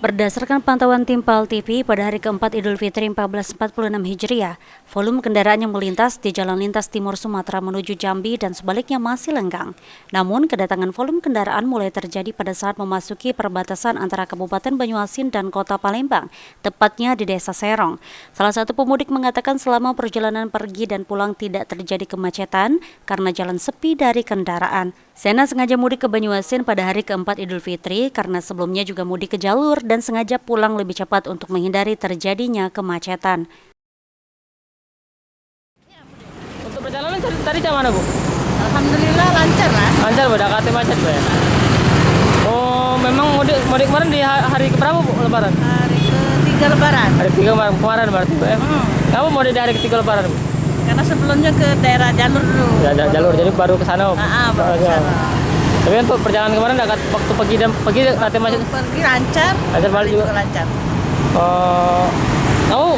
Berdasarkan pantauan tim PAL TV, pada hari keempat Idul Fitri 1446 Hijriah, volume kendaraan yang melintas di Jalan Lintas Timur Sumatera menuju Jambi dan sebaliknya masih lenggang. Namun, kedatangan volume kendaraan mulai terjadi pada saat memasuki perbatasan antara Kabupaten Banyuasin dan Kota Palembang, tepatnya di Desa Serong. Salah satu pemudik mengatakan selama perjalanan pergi dan pulang tidak terjadi kemacetan karena jalan sepi dari kendaraan. Sena sengaja mudik ke Banyuasin pada hari keempat Idul Fitri karena sebelumnya juga mudik ke jalur dan sengaja pulang lebih cepat untuk menghindari terjadinya kemacetan. Untuk perjalanan tadi jam mana, Bu? Alhamdulillah lancar lah. Lancar, Bu, kate macet, Bu, ya? Oh, memang mudik kemarin di hari keberapa, Bu, Lebaran? Hari ketiga Lebaran. Hari ketiga kemarin berarti, Bu, ya? Kamu mudik di hari ketiga Lebaran, Bu? Karena sebelumnya ke daerah jalur dulu. Ya, jalur, jadi baru ke sana, Bu? Baru ke sana. Tapi untuk perjalanan kemarin waktu pergi kate macet? Pergi lancar. Lancar balik juga? Lancar. Oh, kamu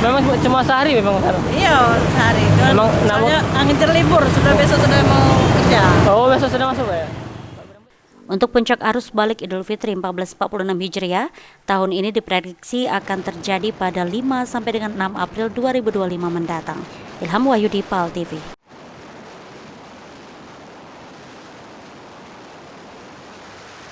memang cuma sehari memang kan? Iya, sehari. Memang soalnya ngincer libur, besok sudah mau kerja. Oh, besok sudah masuk, ya? Untuk puncak arus balik Idul Fitri 1446 Hijriah, tahun ini diprediksi akan terjadi pada 5 sampai dengan 6 April 2025 mendatang. Ilham Wahyudi, PAL TV.